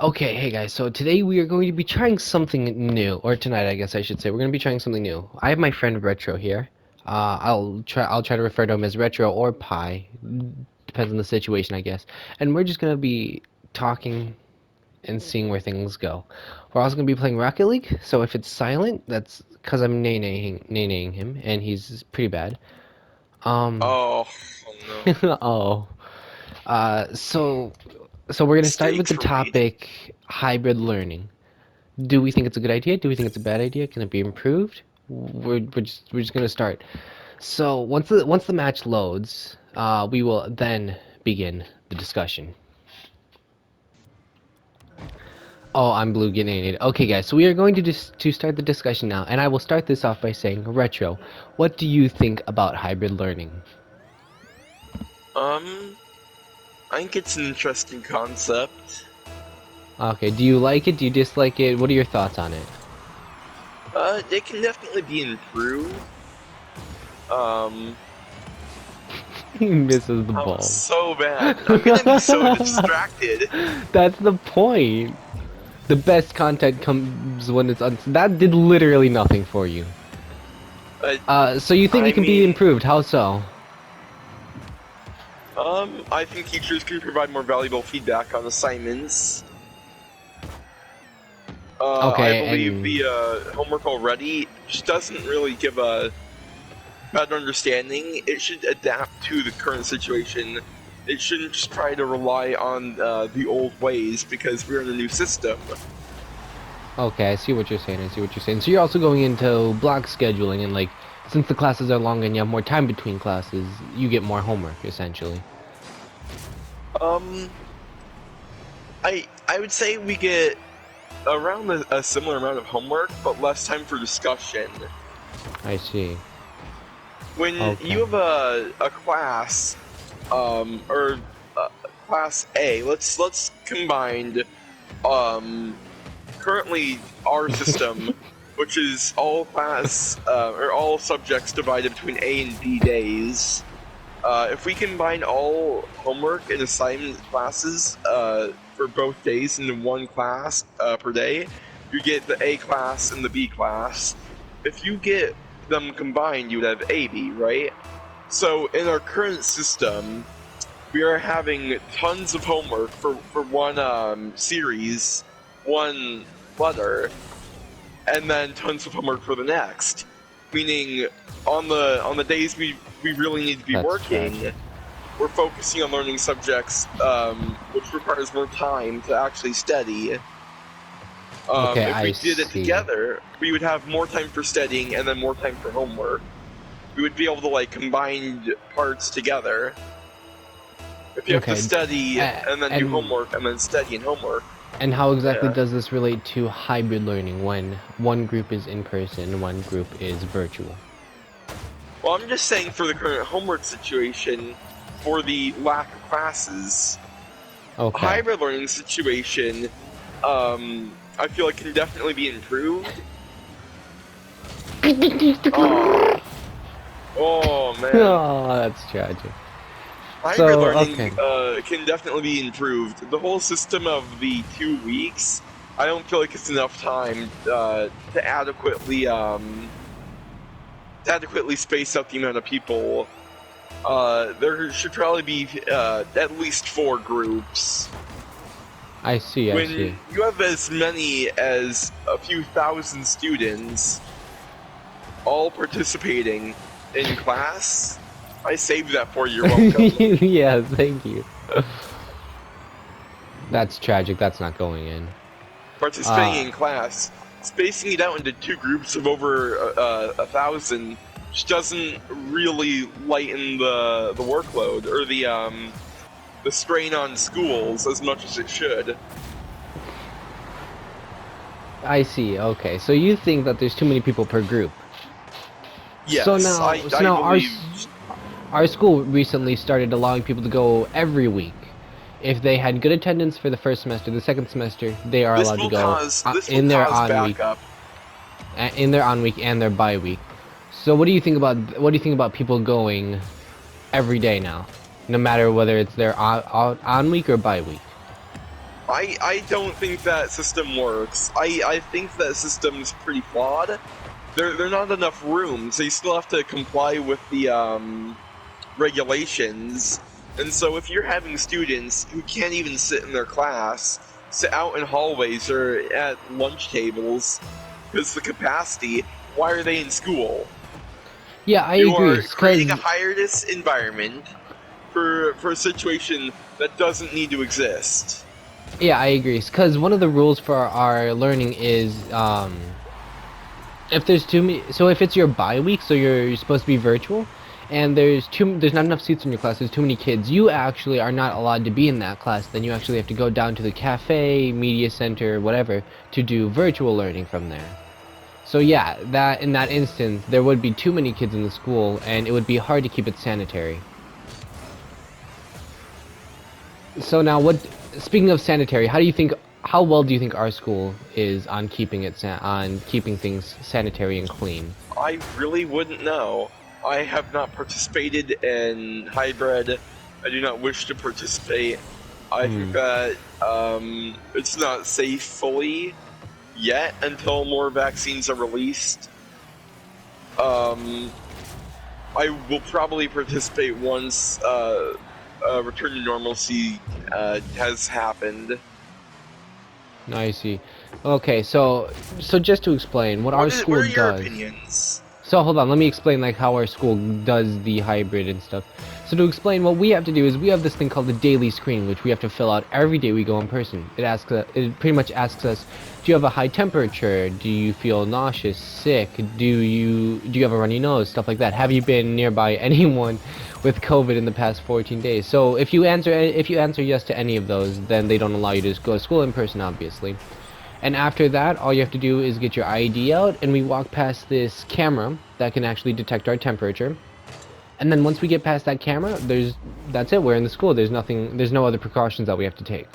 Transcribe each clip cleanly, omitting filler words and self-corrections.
Okay, hey guys, so today we are going to be trying something new, or tonight I guess I should say. We're going to be trying something new. I have my friend Retro here. I'll try to refer to him as Retro or Pi. Depends on the situation, I guess. And we're just going to be talking and seeing where things go. We're also going to be playing Rocket League, so if it's silent, that's because I'm nay-naying him, and he's pretty bad. Um, Oh, oh no. oh. So we're going to start with Stakes the right? topic hybrid learning. Do we think it's a good idea? Do we think it's a bad idea? Can it be improved? We're just gonna start. So once the match loads, we will then begin the discussion. Oh, I'm blue getting it. Okay, guys. So we are going to start the discussion now, and I will start this off by saying, Retro, what do you think about hybrid learning? Um, I think it's an interesting concept. Okay, do you like it? Do you dislike it? What are your thoughts on it? It can definitely be improved. Um, He misses the oh, ball. so bad. I'm gonna be so distracted. That's the point. The best content comes when it's that did literally nothing for you. But, So you think I it can be mean, improved? How so? I think teachers can provide more valuable feedback on assignments. I Okay, believe and the, homework already just doesn't really give a better understanding. It should adapt to the current situation. It shouldn't just try to rely on the old ways because we're in a new system. okay, I see what you're saying. I see what you're saying. So you're also going into block scheduling, and like since the classes are long and you have more time between classes, you get more homework essentially. Um, I would say we get around a similar amount of homework, but less time for discussion. I see. When you Okay. have a class, or class A, let's combine um currently our system, which is all class or all subjects divided between A and B days. If we combine all homework and assignment classes for both days into one class per day, you get the A class and the B class. If you get them combined, you would have AB, right? So in our current system, we are having tons of homework for one series, one letter, and then tons of homework for the next. Meaning, on the days we really need to be That's working, tragic. we're focusing on learning subjects, which requires more time to actually study. Okay, If I we did it see. together, we would have more time for studying and then more time for homework. We would be able to like combine parts together. If you have to Okay. study and then do And homework and then study and homework, how exactly yeah. does this relate to hybrid learning when one group is in person, one group is virtual? Well, I'm just saying for the current homework situation, for the lack of classes, a Okay. hybrid learning situation, I feel it can definitely be improved. Oh, oh man. Oh, that's tragic. Hybrid So, learning okay. can definitely be improved. The whole system of the 2 weeks, I don't feel like it's enough time to adequately space out the amount of people. There should probably be at least 4 groups. I see, I see. When you have as many as a few thousand students all participating in class, I saved that for you. You're welcome. Yeah, thank you. That's tragic. That's not going in. Participating Uh, in class, spacing it out into 2 groups of over 1,000 just doesn't really lighten the workload or the strain on schools as much as it should. I see. Okay. So you think that there's too many people per group. So Yes, now, so I now believe. our school recently started allowing people to go every week. If they had good attendance for the first semester, the second semester, they are allowed to go This will cause backup. in their on week and their bye week. So what do you think about people going every day now, no matter whether it's their on week or bye week? I don't think that system works. I think that system is pretty flawed. There are not enough rooms. So you still have to comply with the regulations. And so if you're having students who can't even sit in their class, sit out in hallways or at lunch tables because the capacity, why are they in school? Yeah, I You agree. are creating a Because hazardous environment for a situation that doesn't need to exist. yeah, I agree. Because one of the rules for our learning is if there's too many, so if it's your bye week, so you're supposed to be virtual, and there's not enough seats in your class, there's too many kids, you actually are not allowed to be in that class. Then you actually have to go down to the cafe, media center, whatever, to do virtual learning from there. So yeah, that in that instance, there would be too many kids in the school, and it would be hard to keep it sanitary. So now, speaking of sanitary, how well do you think our school is on keeping on keeping things sanitary and clean? I really wouldn't know. I have not participated in hybrid. I do not wish to participate. I think Hmm. that it's not safe fully yet until more vaccines are released. Um, I will probably participate once return to normalcy has happened. I see. Okay, so just to explain what our What school are your does. opinions? So hold on, let me explain like how our school does the hybrid and stuff. So to explain, what we have to do is we have this thing called the daily screening, which we have to fill out every day we go in person. It pretty much asks us, do you have a high temperature? Do you feel nauseous, sick? Do you have a runny nose? Stuff like that. Have you been nearby anyone with COVID in the past 14 days? So if you answer yes to any of those, then they don't allow you to go to school in person, obviously. And after that, all you have to do is get your ID out, and we walk past this camera that can actually detect our temperature. And then once we get past that camera, that's it. We're in the school. There's no other precautions that we have to take.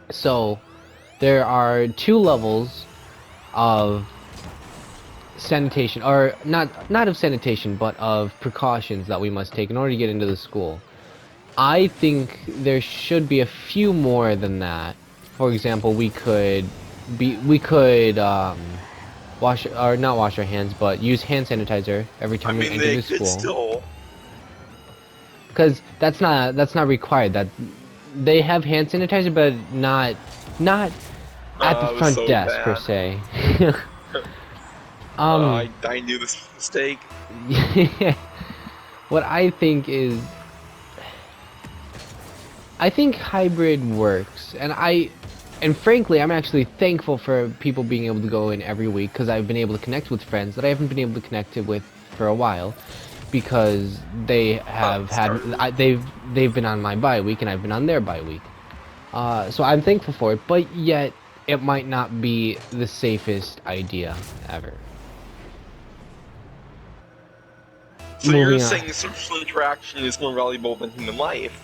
So there are two levels of sanitation, or not of sanitation, but of precautions that we must take in order to get into the school. I think there should be a few more than that. For example, we could wash or not wash our hands, but use hand sanitizer every I time we mean, enter they the could school. still. Because that's not required. That they have hand sanitizer, but not at the It was front so desk per bad. se. um, I knew this mistake. what I think hybrid works, and frankly, I'm actually thankful for people being able to go in every week because I've been able to connect with friends that I haven't been able to connect with for a while, because they I'm have had sorry. they've been on my bye week and I've been on their bye week. So I'm thankful for it, but yet it might not be the safest idea ever. So you're Moving on. saying social interaction is more valuable than human life?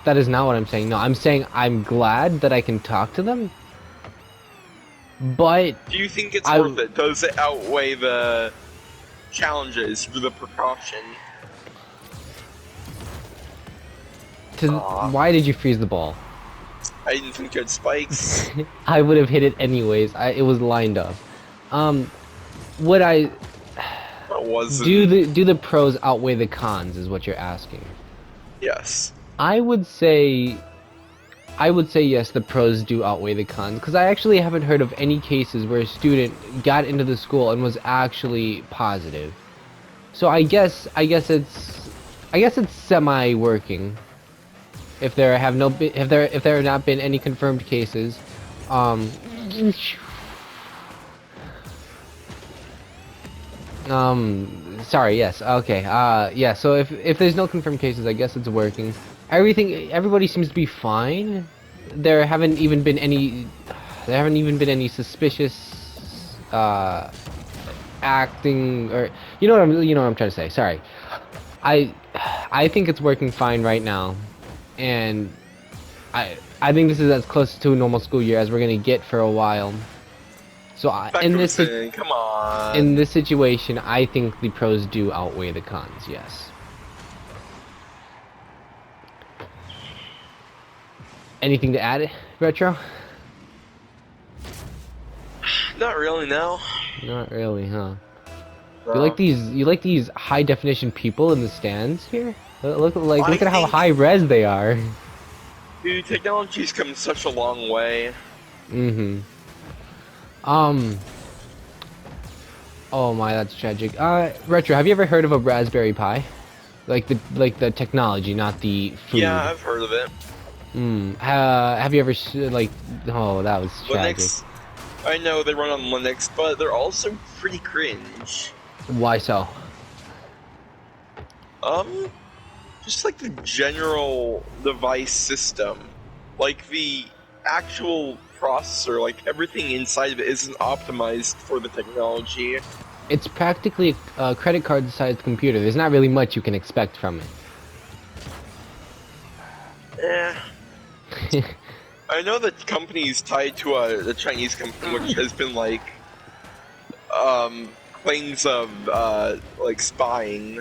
That is not what I'm saying. No, I'm saying I'm glad that I can talk to them, but Do you think it's I worth it? Does it outweigh the challenges for the precaution? Aw, why did you freeze the ball? I didn't think you had spikes. I would have hit it anyways. It was lined up. Um, would I That wasn't. do the pros outweigh the cons? Is what you're asking. Yes. I would say I would say yes. The pros do outweigh the cons because I actually haven't heard of any cases where a student got into the school and was actually positive. So I guess it's semi working. If there have no if there have not been any confirmed cases, um, sorry, yes, okay, yeah, so if there's no confirmed cases, I guess it's working. Everybody seems to be fine. There haven't even been any, there haven't even been any suspicious, acting, or, you know what I'm trying to say, sorry. I, I think it's working fine right now, and I think this is as close to a normal school year as we're gonna get for a while. So Beckerson, come in on. this situation, I think the pros do outweigh the cons. Yes. Anything to add, Retro? Not really, no. Not really, huh? No. You like these high definition people in the stands here? I Look at how think, high res they are. dude, technology's come such a long way. Mm-hmm. Um. Oh my, that's tragic. Retro, have you ever heard of a Raspberry Pi? Like the technology, not the Yeah, food. I've heard of it. Have you ever like? Oh, that was tragic. Linux, I know they run on Linux, but they're also pretty cringe. Why so? Um, just like the general device system. Like the actual processor, like everything inside of it isn't optimized for the technology. It's practically a credit card-sized computer. There's not really much you can expect from Eh. it. I know that company's tied to a Chinese company which has been like claims of like spying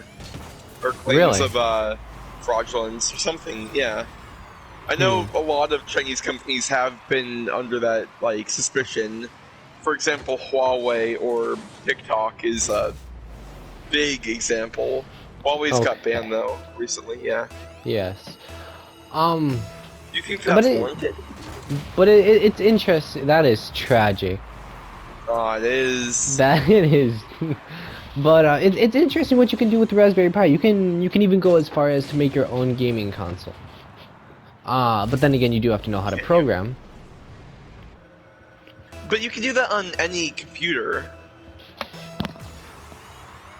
or claims Really? of fraudulence or something. Yeah, I Hmm. know a lot of Chinese companies have been under that like suspicion. For example, Huawei or TikTok is a big example. Huawei's got banned Okay. though recently. Yeah. Yes. Um. Do you think But that's it. warranted? It's interesting. That is tragic. It is. That it is. But it's interesting what you can do with the Raspberry Pi. You can even go as far as to make your own gaming console. But then again, you do have to know how to Can you? program. But you can do that on any computer.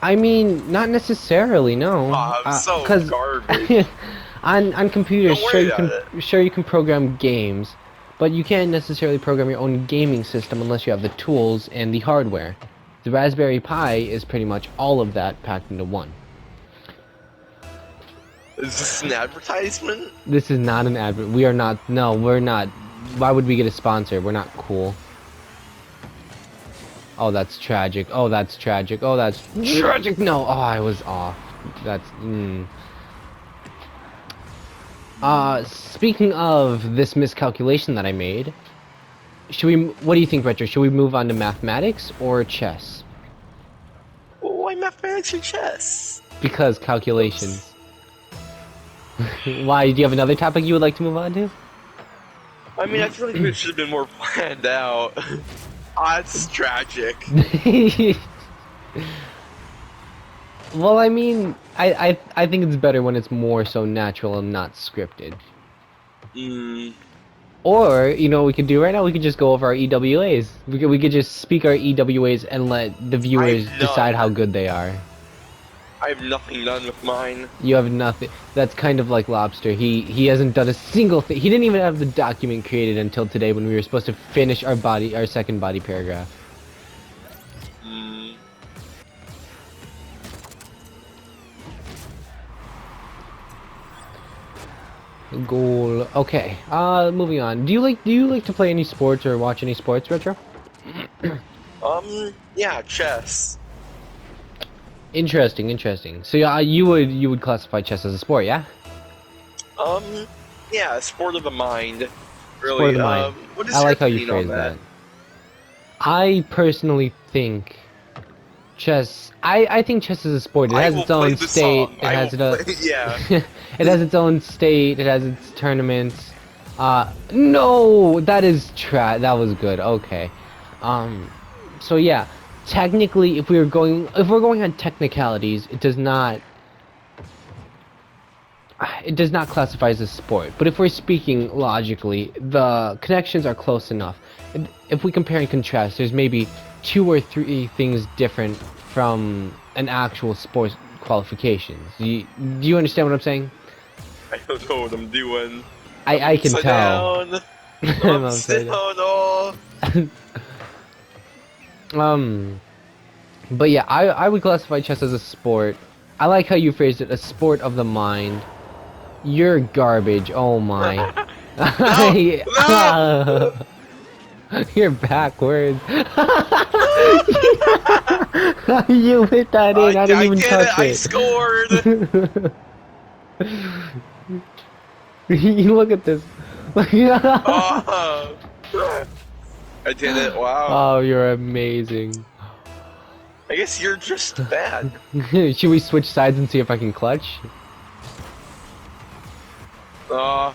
I mean, not necessarily, no. So Because garbage. on computers, Don't worry about it. sure you can program games, but you can't necessarily program your own gaming system unless you have the tools and the hardware. The Raspberry Pi is pretty much all of that packed into one. Is this an advertisement? This is not an advert. We are not. No, we're not. Why would we get a sponsor? We're not cool. Oh, that's tragic. Oh, that's tragic. Oh, that's tragic. No. Oh, I was off. That's. Speaking of this miscalculation that I made, should we? What do you think, Retro? Should we move on to mathematics or chess? Why mathematics or chess? Because Oops. calculations. Why? Do you have another topic you would like to move on to? I mean, I feel like this should have been more planned out. It's tragic. Well, I mean, I think it's better when it's more so natural and not scripted. Mm, Or, you know what we could do right now? We could just go over our EWAs. We could just speak our EWAs and let the I viewers have decide how none. good they are. I have nothing done with mine. You have nothing. That's kind of like Lobster. He hasn't done a single thing. He didn't even have the document created until today when we were supposed to finish our second body paragraph. Mm, Goal. Okay. Moving on. Do you like to play any sports or watch any sports, Retro? yeah, chess. Interesting, interesting. So yeah, you would classify chess as a sport, yeah? Um, yeah, sport of the mind. Sport of Really. the mind. What I is your like how you opinion on phrase that? that. I personally think chess. I think chess is a sport. It I has will its play own the state. song. It I has will it. play. Yeah. It has its own state. It has its tournaments. No, that is That was good. Okay. Um, so yeah, technically, if we're going on technicalities, it does not classify as a sport. But if we're speaking logically, the connections are close enough. If we compare and contrast, there's maybe two or three things different from an actual sports qualifications. Do you understand what I'm saying? I don't know what I'm doing. I'm I can upside tell. down. I'm I'm still upside down. oh. Um, but yeah, I would classify chess as a sport. I like how you phrased it, a sport of the mind. You're garbage. Oh my. No, no. You're backwards. You hit that in. I didn't I even did it. touch I it. scored. You look at this. Oh, I did it. Wow. Oh, you're amazing. I guess you're just bad. Should we switch sides and see if I can clutch? Uh,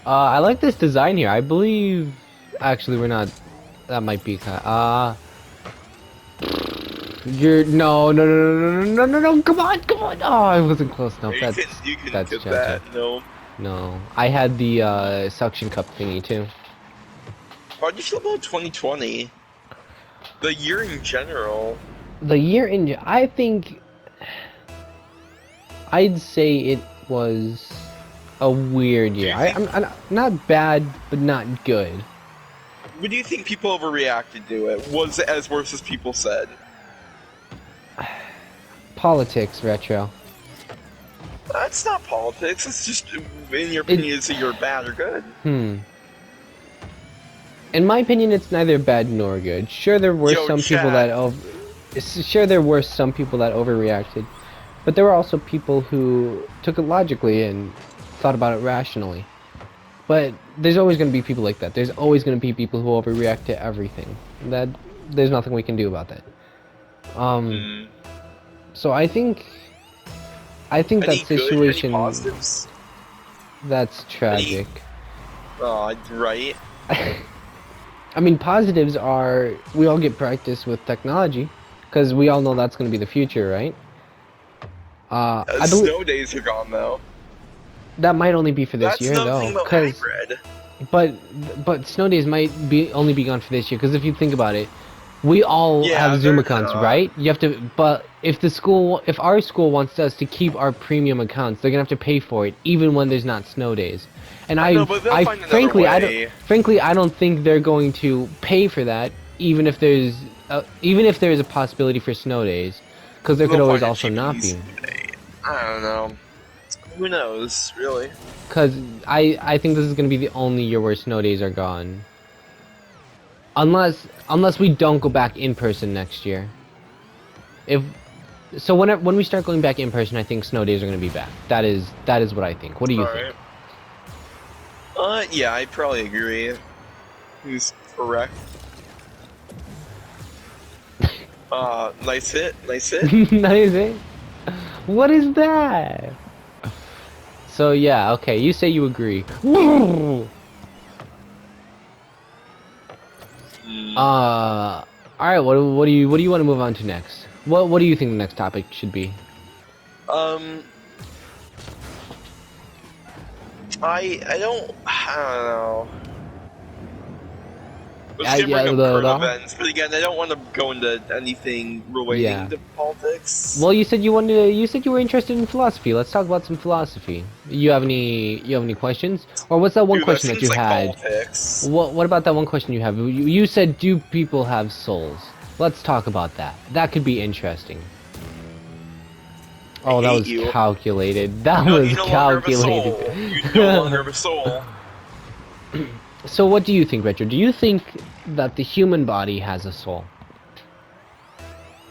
I like this design here. I believe. Actually, we're not. That might be. You're no. Come on. Oh, I wasn't close enough. you can That's get tragic. that. No. No, I had the suction cup thingy too. How do you feel about 2020? The year in general. The year in. I think. I'd say it was a weird year. I'm not bad, but not good. What do you think people overreacted to it? Was it as worse as people said? Politics, retro. That's not politics. It's just, in your opinion, is it you're bad or good? In my opinion, it's neither bad nor good. Sure, there were some people that overreacted, but there were also people who took it logically and thought about it rationally. But there's always going to be people like that. There's always going to be people who overreact to everything. There's nothing we can do about that. So I think that situation. Any positives? That's tragic. Right. I mean, positives are we all get practice with technology, because we all know that's going to be the future, right? Snow days are gone though. That might only be for this year, though. But snow days might only be gone for this year, because if you think about it, we all have Zoom accounts, right? You have to, but if our school wants us to keep our premium accounts, they're gonna have to pay for it, even when there's not snow days. And frankly, I don't think they're going to pay for that, even if there's a possibility for snow days, because there could always also not be. I don't know. Who knows, really? Because I think this is going to be the only year where snow days are gone. Unless we don't go back in person next year. When we start going back in person, I think snow days are going to be back. That is what I think. What do you think? Yeah, I probably agree. Who's correct? Nice hit. Nice hit. What is that? So yeah, okay, you say you agree. Alright, what do you want to move on to next? What do you think the next topic should be? I don't know. Let's bring up current events, but again, I don't want to go into anything relating to politics. Well, you said you were interested in philosophy. Let's talk about some philosophy. You have any questions? Or what's that one question that you had? Politics. What about that one question you have? You said, do people have souls? Let's talk about that. That could be interesting. Oh, that was calculated. That was calculated. You no longer have a soul. So what do you think, Retro? Do you think that the human body has a soul?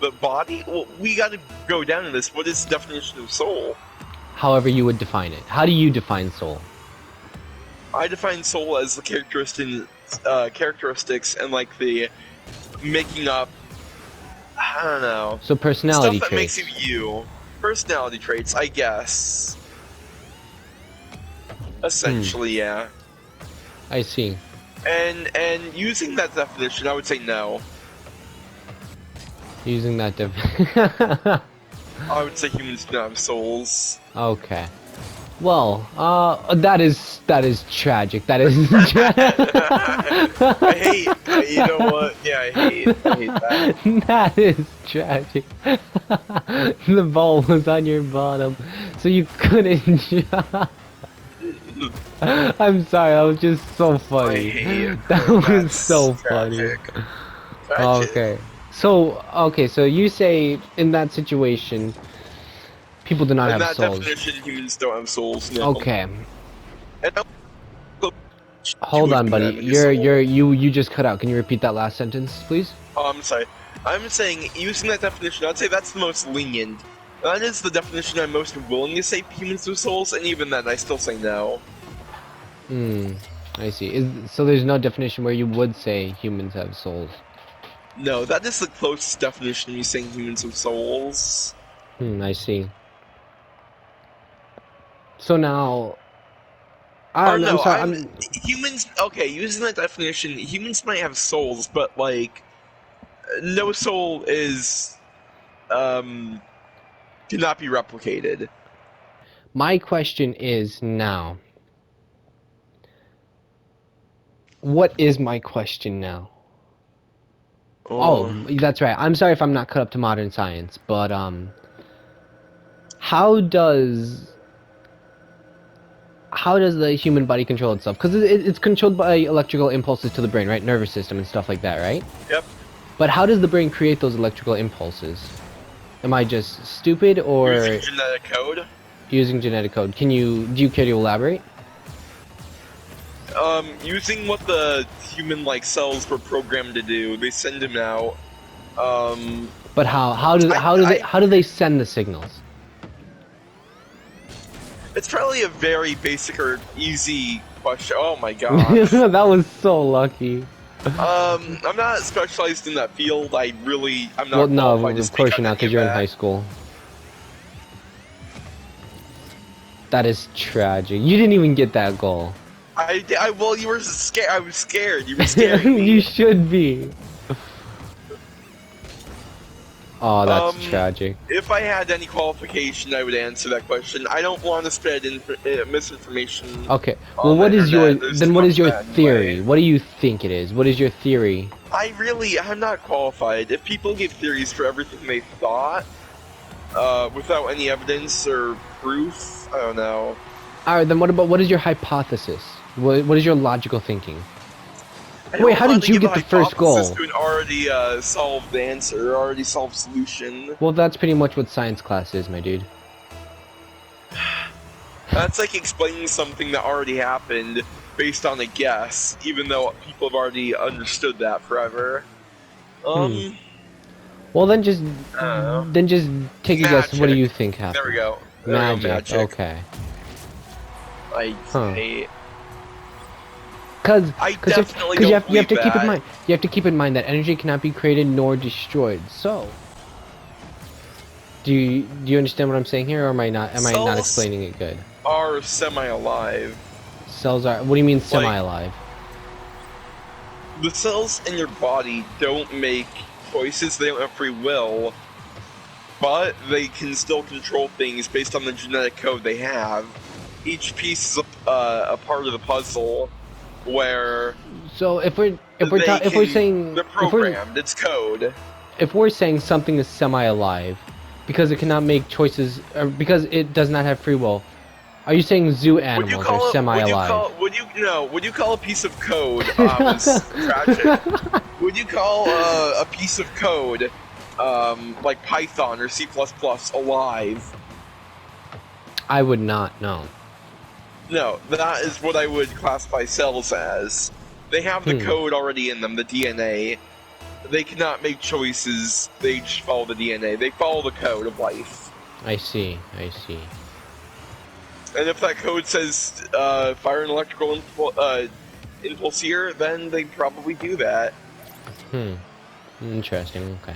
The body? Well, we gotta go down to this. What is the definition of soul? However you would define it. How do you define soul? I define soul as the characteristics and like the making up, I don't know. So personality stuff that traits. makes you. Personality traits, I guess. Essentially, yeah. I see. And using that definition, I would say no. Using that I would say humans do not have souls. Okay. Well, that is tragic. That is. I hate. You know what? Yeah, I hate that. That is tragic. The ball was on your bottom, so you couldn't. I'm sorry. That was just so funny. That was so funny. Okay. So you say in that situation, people do not have souls. In that definition, humans don't have souls. No. Okay. Hold on, buddy. You just cut out. Can you repeat that last sentence, please? Oh, I'm sorry. I'm saying using that definition, I'd say that's the most lenient. That is the definition I'm most willing to say humans with souls, and even then, I still say no. Hmm. I see. So there's no definition where you would say humans have souls. No, that is the closest definition of me saying humans with souls. I see. So now, Or I'm no, sorry. I'm humans. Okay, using that definition, humans might have souls, but like no soul is cannot be replicated. My question is now. What is my question now? Oh, Oh, that's right. I'm sorry if I'm not cut up to modern science, but how does how does the human body control itself? Because it's controlled by electrical impulses to the brain, right? Nervous system and stuff like that, right? yep. But how does the brain create those electrical impulses? Am I just stupid Using or genetic code. using genetic code? Do you care to elaborate? Using what the human like cells were programmed to do, they send them out. Um, But how do I, I, how do they send the signals? it's probably a very basic or easy question. Oh my gosh. That was so lucky. I'm not specialized in that field. I'm Well, not no, qualified to of speak course you're on not, any because of you're in high that. school. That is tragic. You didn't even get that goal. Well, you were scared. I was scared. You were scaring You me. should be. Oh, that's Um, tragic. if I had any qualification, I would answer that question. I don't want to spread misinformation Okay. Well, on the what is your internet. There's then? too What much is of your that theory? anyway. What do you think it is? What is your theory? I'm not qualified. If people give theories for everything they thought, without any evidence or proof, I don't know. All right. Then what is your hypothesis? What is your logical thinking? I Wait, don't how want did to you give a get the first hypothesis goal? to an already solved answer, already solved solution. Well, that's pretty much what science class is, my dude. That's like explaining something that already happened based on a guess, even though people have already understood that forever. Hmm. Um, Well, I don't know. then just take a guess. What do Magic. you think There we happened? go. There we go, Magic. magic. Okay. I Huh. hate. Cause, I cause definitely you don't have you have believe to keep in that. mind you have to keep in mind that energy cannot be created nor destroyed. So, do you understand what I'm saying here, or am I not Cells explaining it good? are semi-alive. Cells are. What do you mean Like, semi-alive? the cells in your body don't make choices, they don't have free will, but they can still control things based on the genetic code they have. Each piece is a part of the puzzle where So they if we're can. saying They're programmed, it's code. if we're saying something is semi-alive because it cannot make choices or because it does not have free will, are you saying zoo Would you animals are call it? semi-alive? Would you call a piece of code? Was tragic. Would you call a piece of code, like Python or C++ alive? I would not know. No, that is what I would classify cells as. They have the Hmm. code already in them, the DNA. They cannot make choices. They just follow the DNA. They follow the code of life. I see. I see. And if that code says fire an electrical impulse here, then they probably do that. Hmm. Interesting. Okay.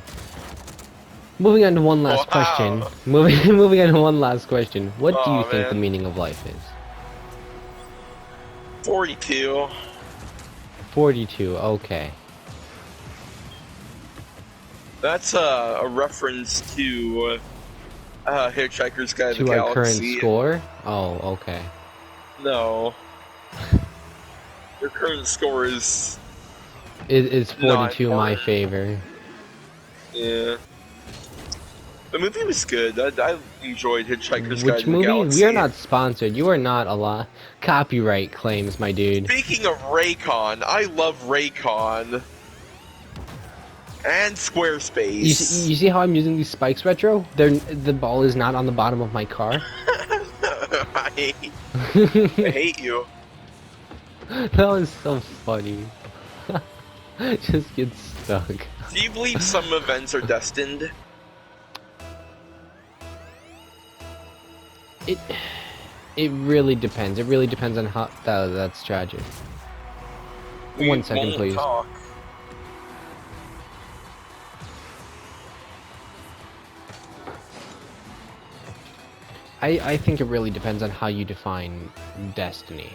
Moving on to one last question. Wow. Moving on to one last question. What do you Oh think the man. meaning of life is? 42. 42. Okay. That's a reference to Hitchhiker's Guide to the To our current Galaxy. score? Oh, okay. No. Your current score is Is not 42 my important. favor? Yeah. The movie was good. I enjoyed Hitchhiker's Guide Which to the movie? We are Galaxy. not sponsored. You are not a lot. Copyright claims, my dude. Speaking of Raycon, I love Raycon. And Squarespace. You see how I'm using these spikes, Retro? The ball is not on the bottom of my car. I hate you. That was so funny. Just get stuck. Do you believe some events are destined? It it really depends. It really depends on how that's tragic. We 1 second, won't please. talk. I think it really depends on how you define destiny.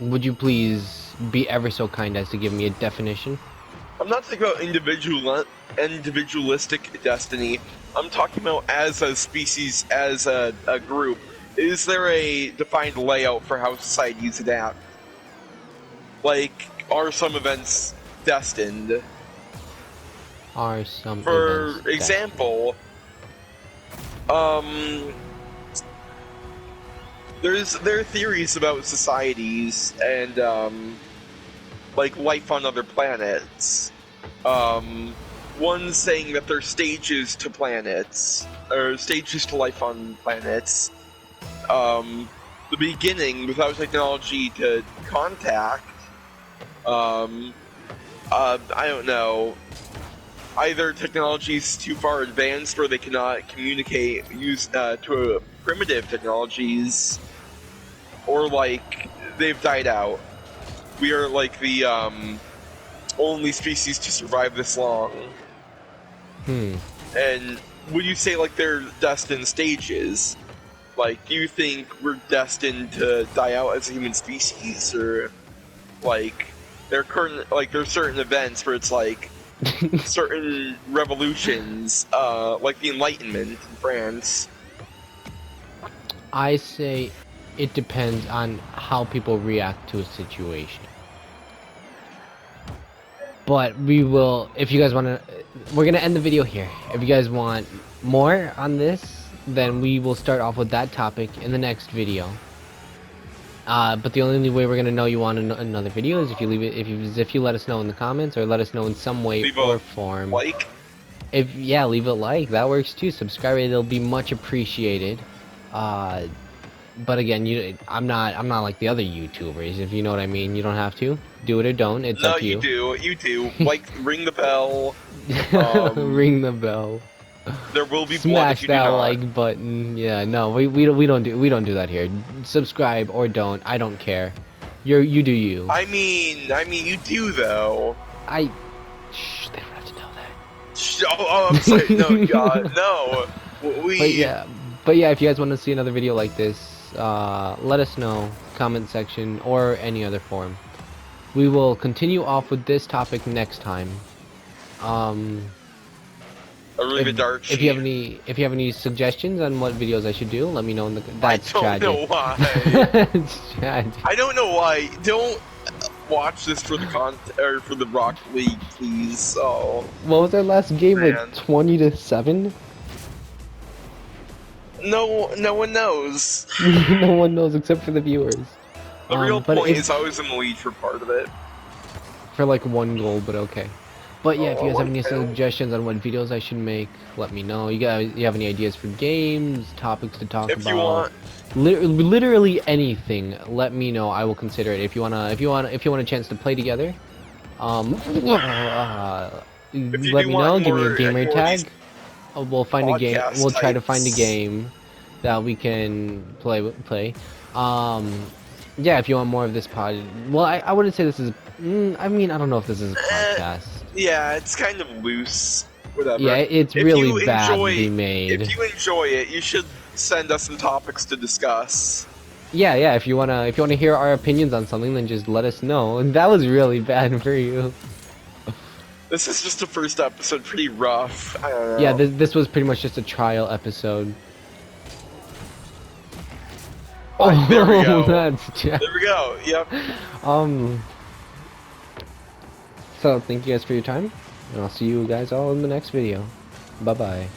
Would you please be ever so kind as to give me a definition? I'm not talking about individualistic destiny. I'm talking about as a species, as a group. Is there a defined layout for how societies adapt? Like, are some events destined? Are some For events destined? example, um, there are theories about societies and like life on other planets. Um, one saying that there's stages to planets or stages to life on planets. Um, the beginning without technology to contact. Um, I don't know. Either technology is too far advanced or they cannot communicate use to primitive technologies, or like they've died out. We are like the only species to survive this long. Hmm. And would you say like they're destined stages? Like, do you think we're destined to die out as a human species, or like there's certain events where it's like certain revolutions, like the Enlightenment in France. I say it depends on how people react to a situation. But we will, if you guys want to, we're going to end the video here. If you guys want more on this, then we will start off with that topic in the next video. But the only way we're gonna know you want another video is if you leave it, if you let us know in the comments or let us know in some way Leave or a form. like. If yeah, leave a like. That works too. Subscribe. It'll be much appreciated. Uh, but again, I'm not like the other YouTubers. If you know what I mean. You don't have to do it or don't. It's No, up to you you. do. You do. Like, ring the bell. Um, Ring the bell. there will be blood if Smash you do that not. like button. Yeah, no, we don't do that here. Subscribe or don't. I don't care. You do you. I mean, you do though. I. Shh, they don't have to know Oh, I'm sorry. No, that. no. but We yeah, but yeah, if you guys want to see another video like this, let us know, comment section or any other form. We will continue off with this topic next time. Um, are really if the dark if you have sheet. any suggestions on what videos I should do, let me know in the. I That's don't tragic. know why. That's tragic. I don't know why. Don't watch this for the content or for the Rock League, please. Oh What was our last game? Like man, 20-7? no one knows. No one knows except for the viewers. The real But point if is I was in the lead for part of it. for like 1 goal, but okay. But yeah, if you Oh, guys have one any kill. suggestions on what videos I should make, let me know. You have any ideas for games, topics to talk If you about, want, literally anything, let me know. I will consider it. If you want a chance to play together, if you do let me want know. Give me a more any gamer more of these tag. We'll find a game. podcast We'll try to find a types, game that we can play. Um, yeah, if you want more of this pod, well, I wouldn't say this is. I mean, I don't know if this is a eh, podcast. yeah, it's kind of loose. Yeah, Whatever. it's If really you badly enjoy, if made. you enjoy it, you should send us some topics to discuss. Yeah. If you wanna hear our opinions on something, then just let us know. And that was really bad for you. This is just the first episode, pretty rough. I don't Yeah, know. this was pretty much just a trial episode. There we Oh, go. that's There we go. Yep. um. So thank you guys for your time, and I'll see you guys all in the next video. Bye bye.